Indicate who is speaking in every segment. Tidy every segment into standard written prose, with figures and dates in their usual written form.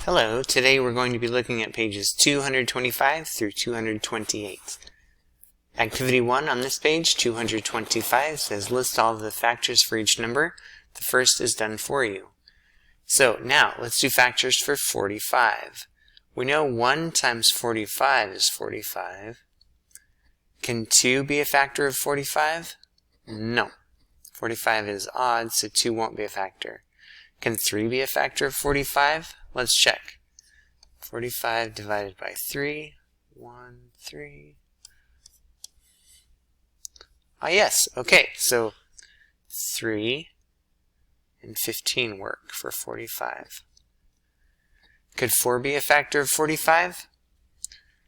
Speaker 1: Hello, today we're going to be looking at pages 225 through 228. Activity 1 on this page, 225, says list all of the factors for each number. The first is done for you. So now let's do factors for 45. We know 1 times 45 is 45. Can 2 be a factor of 45? No. 45 is odd, so 2 won't be a factor. Can 3 be a factor of 45? Let's check. 45 divided by 3. 1, 3. Ah, yes. Okay, so 3 and 15 work for 45. Could 4 be a factor of 45?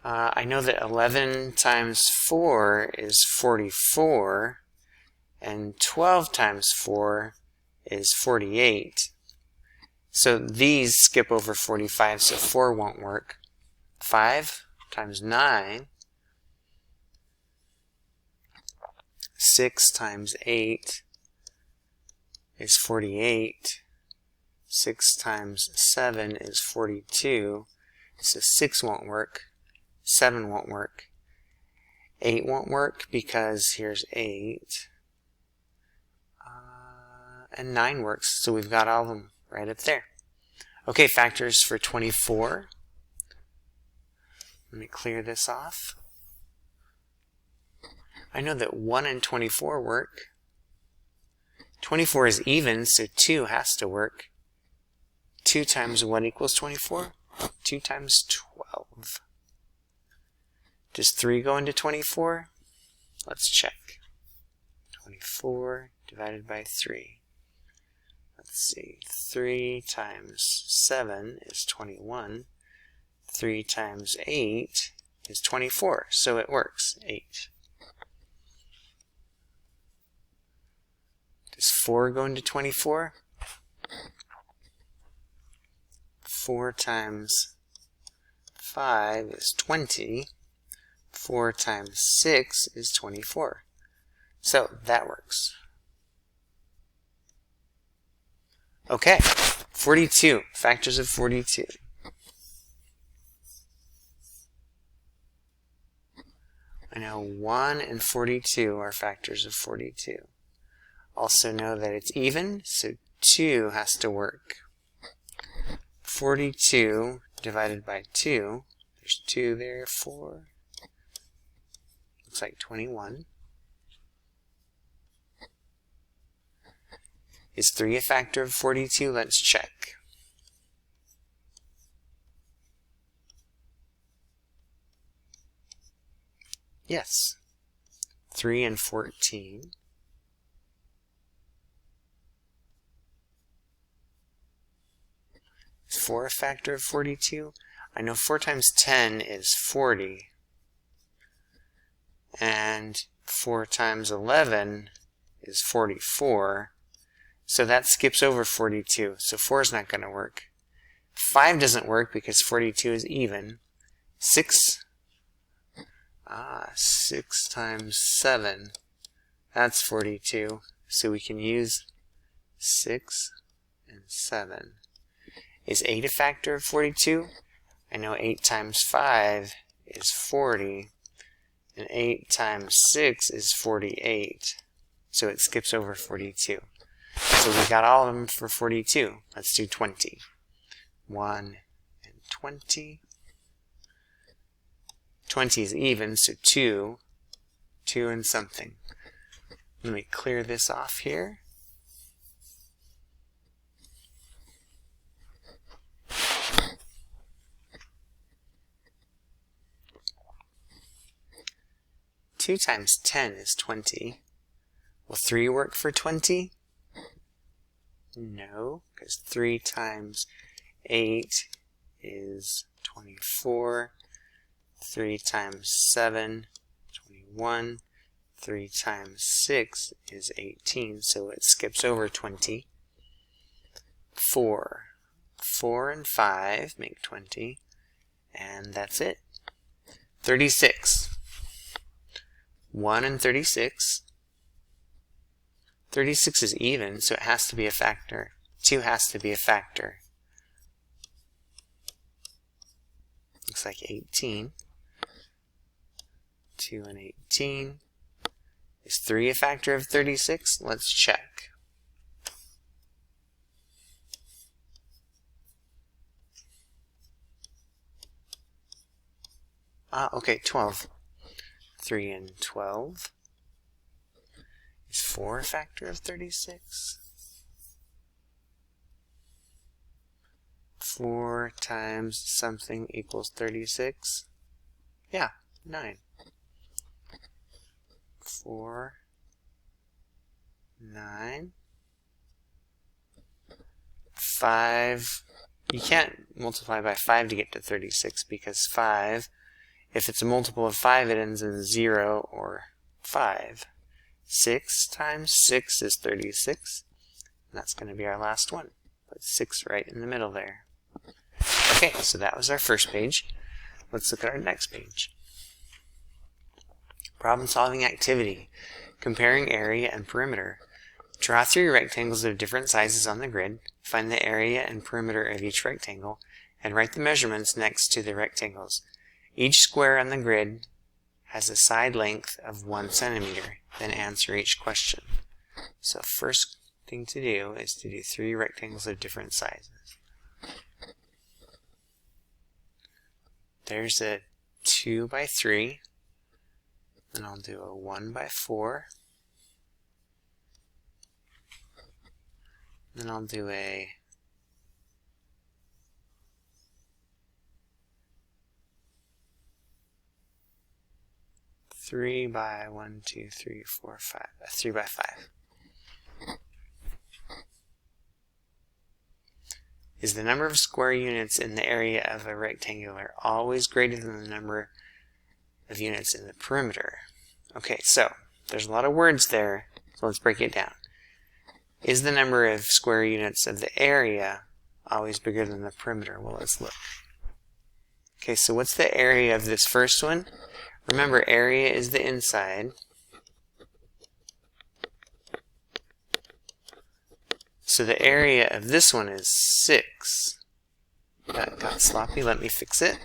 Speaker 1: I know that 11 times 4 is 44, and 12 times 4 is 48. So these skip over 45, so 4 won't work. 5 times 9, 6 times 8 is 48. 6 times 7 is 42. So 6 won't work. 7 won't work. 8 won't work because here's 8. And 9 works, so we've got all of them right up there. Okay, factors for 24. Let me clear this off. I know that 1 and 24 work. 24 is even, so 2 has to work. 2 times 1 equals 24. 2 times 12. Does 3 go into 24? Let's check. 24 divided by 3. Let's see, 3 times 7 is 21. 3 times 8 is 24, so it works, 8. Does 4 go into 24? 4 times 5 is 20. 4 times 6 is 24. So that works. Okay, 42, factors of 42. I know 1 and 42 are factors of 42. Also know that it's even, so 2 has to work. 42 divided by 2, there's 2 there, 4. Looks like 21. Is 3 a factor of 42? Let's check. Yes. 3 and 14. Is 4 a factor of 42? I know 4 times 10 is 40. And 4 times 11 is 44. So that skips over 42, so 4 is not going to work. 5 doesn't work because 42 is even. 6 times 7, that's 42. So we can use 6 and 7. Is 8 a factor of 42? I know 8 times 5 is 40, and 8 times 6 is 48. So it skips over 42. So we got all of them for 42. Let's do 20. 1 and 20. 20 is even, so 2 and something. Let me clear this off here. Two times 10 is 20. Will 3 work for 20? No, because 3 times 8 is 24. 3 times 7, 21. 3 times 6 is 18, so it skips over 20. 4 and 5 make 20, and that's it. 36. 1 and 36. 36 is even, so it has to be a factor. 2 has to be a factor. looks like 18. 2 and 18. Is 3 a factor of 36? Let's check. Okay, 12. 3 and 12. Is 4 a factor of 36? 4 times something equals 36? Yeah, 9. 4, 9, 5. You can't multiply by 5 to get to 36 because 5, if it's a multiple of 5, it ends in 0 or 5. 6 times 6 is 36. And that's going to be our last one. Put 6 right in the middle there. Okay, so that was our first page. Let's look at our next page. Problem-solving activity. Comparing area and perimeter. Draw 3 rectangles of different sizes on the grid. Find the area and perimeter of each rectangle, and write the measurements next to the rectangles. Each square on the grid has a side length of 1 centimeter. Then answer each question. So first thing to do is to do 3 rectangles of different sizes. There's a 2 by 3. Then I'll do a 1 by 4. Then I'll do a 3 by 1, 2, 3, 4, 5. A 3 by 5. Is the number of square units in the area of a rectangular always greater than the number of units in the perimeter? Okay, so there's a lot of words there, so let's break it down. Is the number of square units of the area always bigger than the perimeter? Well, let's look. Okay, so what's the area of this first one? Remember, area is the inside. So the area of this one is 6. That got sloppy. Let me fix it.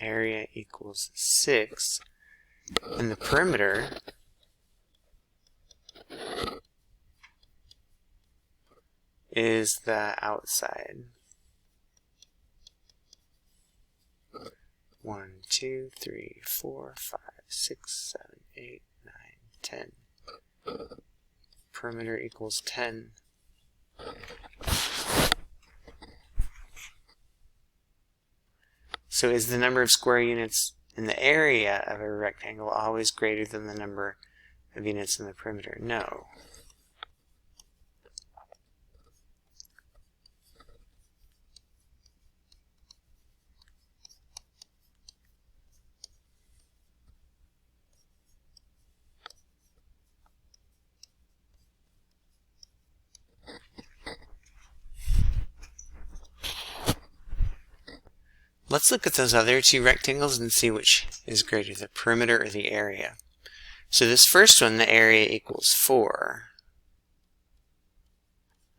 Speaker 1: Area equals 6. And the perimeter is the outside. 1, 2, 3, 4, 5, 6, 7, 8, 9, 10. Perimeter equals 10. So is the number of square units in the area of a rectangle always greater than the number of units in the perimeter? No. Let's look at those other 2 rectangles and see which is greater, the perimeter or the area. So this first one, the area equals 4.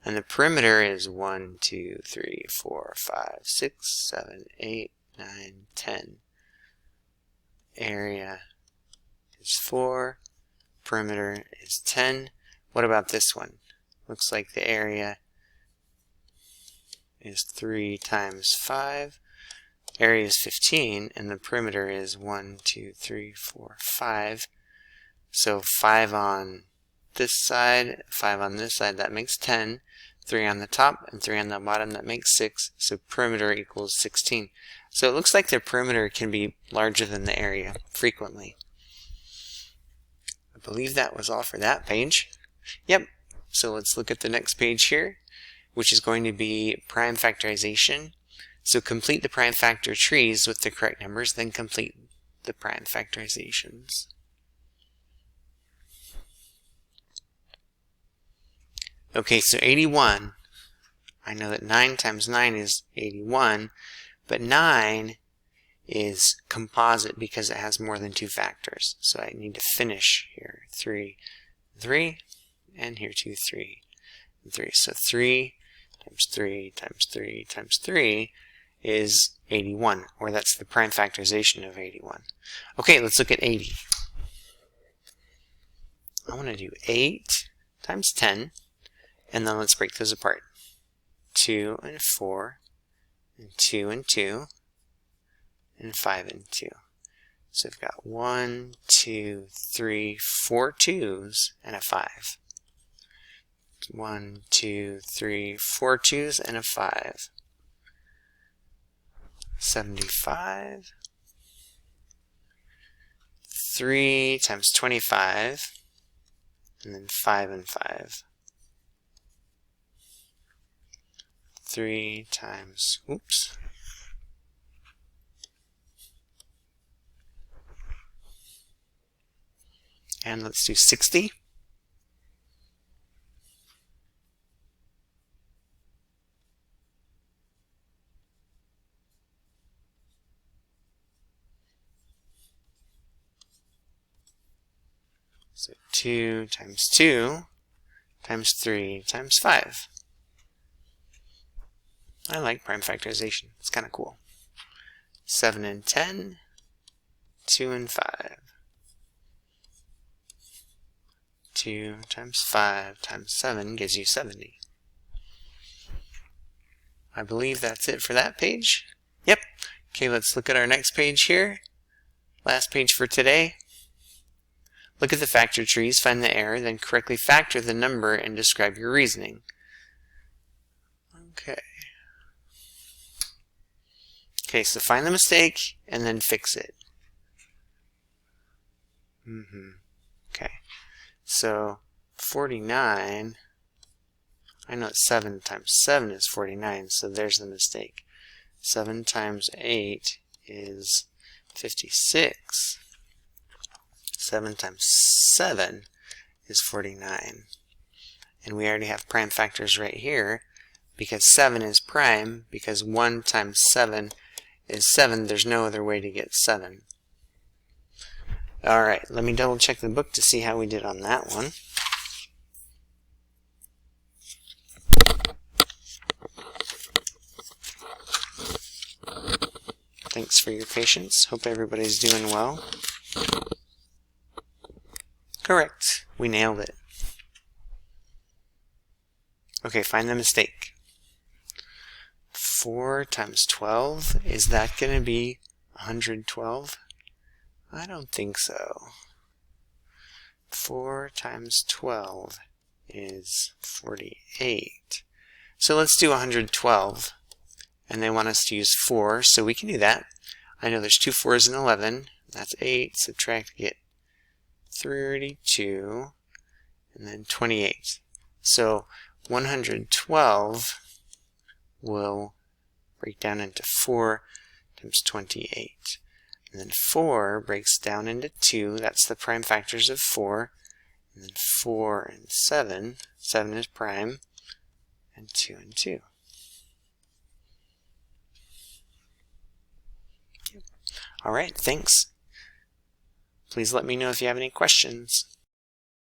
Speaker 1: And the perimeter is 1, 2, 3, 4, 5, 6, 7, 8, 9, 10. Area is 4. Perimeter is 10. What about this one? Looks like the area is 3 times 5. Area is 15, and the perimeter is 1, 2, 3, 4, 5. So 5 on this side, 5 on this side, that makes 10. 3 on the top and 3 on the bottom, that makes 6. So perimeter equals 16. So it looks like the perimeter can be larger than the area frequently. I believe that was all for that page. Yep. So let's look at the next page here, which is going to be prime factorization. So complete the prime factor trees with the correct numbers, then complete the prime factorizations. Okay, so 81. I know that 9 times 9 is 81, but 9 is composite because it has more than 2 factors. So I need to finish here. 3, 3, and here 2, 3, and 3. So 3 times 3 times 3 times 3 is 81, or that's the prime factorization of 81. Okay, let's look at 80. I want to do 8 times 10, and then let's break those apart. 2 and 4, and 2 and 2, and 5 and 2. So we've got 1, 2, 3, 4 2s, and a 5. 1, 2, 3, 4 2s, and a 5. 75. 3 times 25, and then 5 and 5. 3 times, oops. And let's do 60. So 2 times 2 times 3 times 5. I like prime factorization. It's kind of cool. 7 and 10, 2 and 5. 2 times 5 times 7 gives you 70. I believe that's it for that page. Yep. Okay, let's look at our next page here. Last page for today. Look at the factor trees, find the error, then correctly factor the number and describe your reasoning. Okay. Okay, so find the mistake and then fix it. Okay. So 49, I know 7 times 7 is 49, so there's the mistake. 7 times 8 is 56. 7 times 7 is 49. And we already have prime factors right here because 7 is prime, because 1 times 7 is 7. There's no other way to get 7. Alright, let me double check the book to see how we did on that one. Thanks for your patience. Hope everybody's doing well. Correct. We nailed it. Okay, find the mistake. 4 times 12, is that going to be 112? I don't think so. 4 times 12 is 48. So let's do 112. And they want us to use 4, so we can do that. I know there's 2 4s in 11. That's 8. Subtract, get 32. And then 28. So 112 will break down into 4 times 28. And then 4 breaks down into 2. That's the prime factors of 4. And then 4 and 7. 7 is prime. And 2 and 2. Alright, thanks. Please let me know if you have any questions.